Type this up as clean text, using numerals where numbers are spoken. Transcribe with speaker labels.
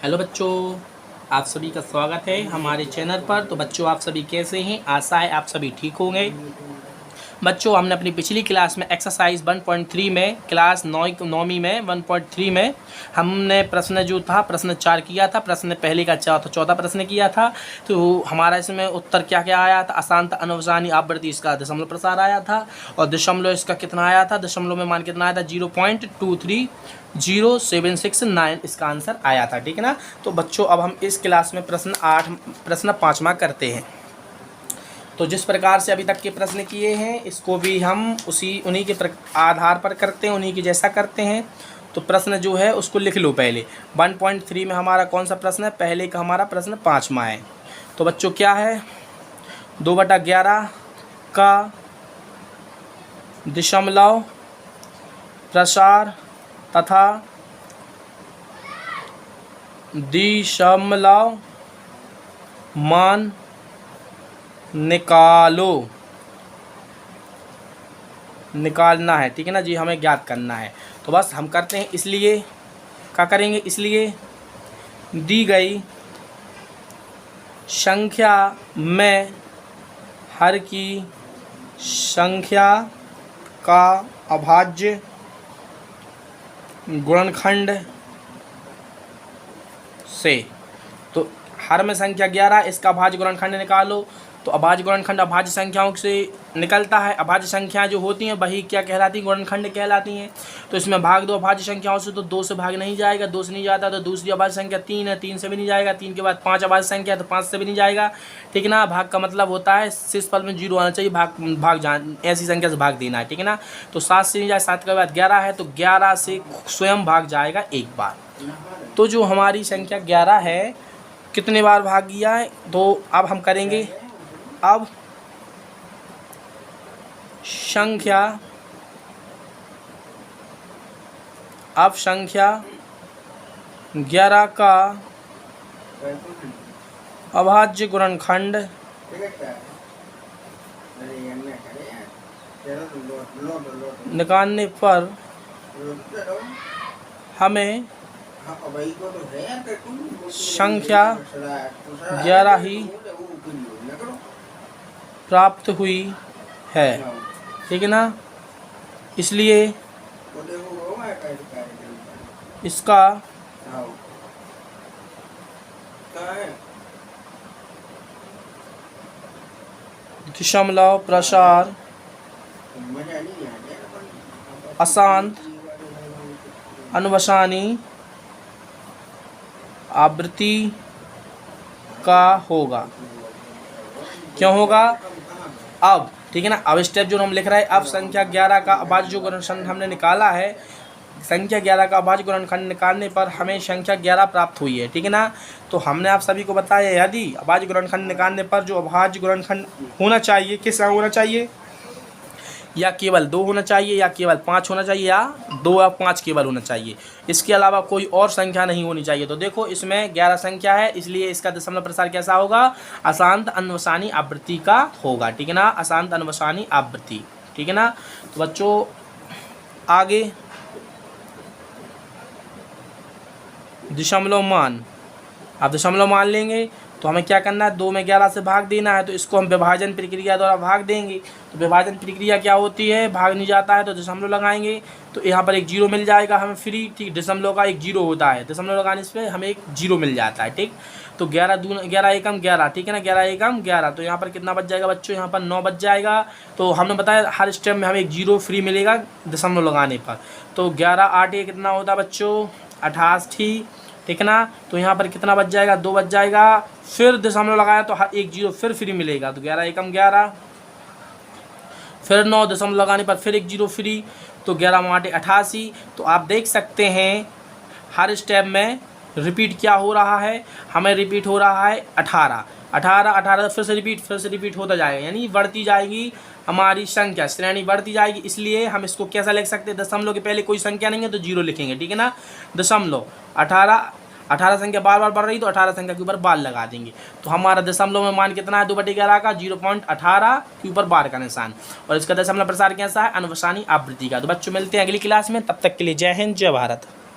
Speaker 1: Hello बच्चों, आप सभी का स्वागत है हमारे चैनल पर। तो बच्चों, आप सभी कैसे हैं? आशा है आप सभी ठीक होंगे। बच्चों, हमने अपनी पिछली क्लास में एक्सरसाइज 1.3 में क्लास 9वीं में 1.3 में हमने प्रश्न जो था प्रश्न 4 किया था। प्रश्न पहले का चौथा प्रश्न किया था। तो हमारा इसमें उत्तर क्या क्या आया था? अशांत अनवसानी आवृत्ति, इसका दशमलव प्रसार आया था। और दशमलव इसका कितना आया था? दशमलव में मान कितना आया था? 0.23079 इसका आंसर आया था। ठीक है ना। तो बच्चों, अब हम इस क्लास में प्रश्न 5वां करते हैं। तो जिस प्रकार से अभी तक के प्रश्न किए हैं, इसको भी हम उन्हीं के आधार पर करते हैं, उन्हीं के जैसा करते हैं। तो प्रश्न जो है उसको लिख लो पहले। 1.3 में हमारा कौन सा प्रश्न है? पहले का हमारा प्रश्न 5वां है। तो बच्चों क्या है? 2/11 का दशमलव प्रसार तथा दशमलव मान निकालना है। ठीक है ना जी, हमें ज्ञात करना है। तो बस हम करते हैं। इसलिए क्या करेंगे? इसलिए दी गई संख्या में हर की संख्या का अभाज्य गुणनखंड से, तो हर में संख्या 11, इसका अभाज्य गुणनखंड निकालो। तो अभाज्य गुणनखंड अभाज्य संख्याओं से निकलता है। अभाज्य संख्याएं जो होती हैं वही क्या कहलाती हैं? गुणनखंड कहलाती हैं। तो इसमें भाग दो अभाज्य संख्याओं से, तो 2 से भाग नहीं जाएगा, 2 से नहीं जाता। तो दूसरी अभाज्य संख्या 3 है, 3 से भी नहीं जाएगा। 3 के बाद 5 अभाज्य संख्या है, तो 5 से भी नहीं जाएगा। ठीक है ना। भाग का मतलब होता है शेषफल में 0 आना चाहिए, ऐसी संख्या से भाग देना है। ठीक है ना। तो 7 से नहीं जाए, 7 के बाद 11 है, तो 11 से स्वयं भाग जाएगा एक बार। तो जो हमारी संख्या 11 है, कितने बार भाग गया है? तो अब हम करेंगे। अब संख्या 11 का अभाज्य गुणनखंड निकालने पर हमें संख्या 11 ही प्राप्त हुई है। ठीक है ना। इसलिए इसका दशमलव प्रसार अशांत अनवसानी आवृत्ति का होगा। क्यों होगा? अब ठीक है ना। अब स्टेप जो हम लिख रहे हैं, अब संख्या 11 का अभाज्य जो गुणनखंड हमने निकाला है, संख्या 11 का अभाज्य गुणनखंड निकालने पर हमें संख्या 11 प्राप्त हुई है। ठीक है ना। तो हमने आप सभी को बताया, यदि अभाज्य गुणनखंड निकालने पर जो अभाज्य गुणनखंड होना चाहिए, किस होना चाहिए? या केवल 2 होना चाहिए, या केवल 5 होना चाहिए, या 2 या 5 केवल होना चाहिए। इसके अलावा कोई और संख्या नहीं होनी चाहिए। तो देखो, इसमें 11 संख्या है, इसलिए इसका दशमलव प्रसार कैसा होगा? अशांत अनवसानी आवृत्ति का होगा। ठीक है ना। अशांत अनवसानी आवृत्ति। ठीक है ना। तो बच्चों आगे दशमलव मान, आप दशमलव मान लेंगे तो हमें क्या करना है? 2 में 11 से भाग देना है। तो इसको हम विभाजन प्रक्रिया द्वारा भाग देंगे। तो विभाजन प्रक्रिया क्या होती है? भाग नहीं जाता है तो दशमलव लगाएंगे, तो यहाँ पर एक 0 मिल जाएगा हमें फ्री। ठीक, दशमलव का एक 0 होता है, दशमलव लगाने से हमें एक 0 मिल जाता है। ठीक, तो 11 एकम 11। ठीक है ना। 11 एकम 11, तो यहाँ पर कितना बच जाएगा बच्चों? यहाँ पर 9 बच जाएगा। तो हमने बताया हर स्टेप में हमें एक 0 फ्री मिलेगा दशमलव लगाने पर। तो 11 8 कितना होता है बच्चों? 88। ठीक है ना। तो यहाँ पर कितना बच जाएगा? 2 बच जाएगा। फिर दशमलव लगाया तो एक 0 फिर फ्री मिलेगा। तो 11 एकम 11, फिर 9 दशमलव लगाने पर फिर एक 0 फ्री। तो 11 8 88। तो आप देख सकते हैं हर स्टेप में रिपीट क्या हो रहा है? हमें रिपीट हो रहा है 18 18 18, फिर से रिपीट होता जाएगा, यानी बढ़ती जाएगी हमारी संख्या, श्रेणी बढ़ती जाएगी। इसलिए हम इसको कैसा लिख सकते हैं? दशमलव के पहले कोई संख्या नहीं है तो 0 लिखेंगे। ठीक है ना। दशमलव 18 संख्या बार बार बढ़ रही तो 18 संख्या के ऊपर बार लगा देंगे। तो हमारा दशमलव में मान कितना है? 2/11 का 0.18 के ऊपर बार का निशान। और इसका दशमलव प्रसार कैसा है? अनवसानी आवृत्ति का। तो बच्चों मिलते हैं अगली क्लास में, तब तक के लिए जय हिंद जय भारत।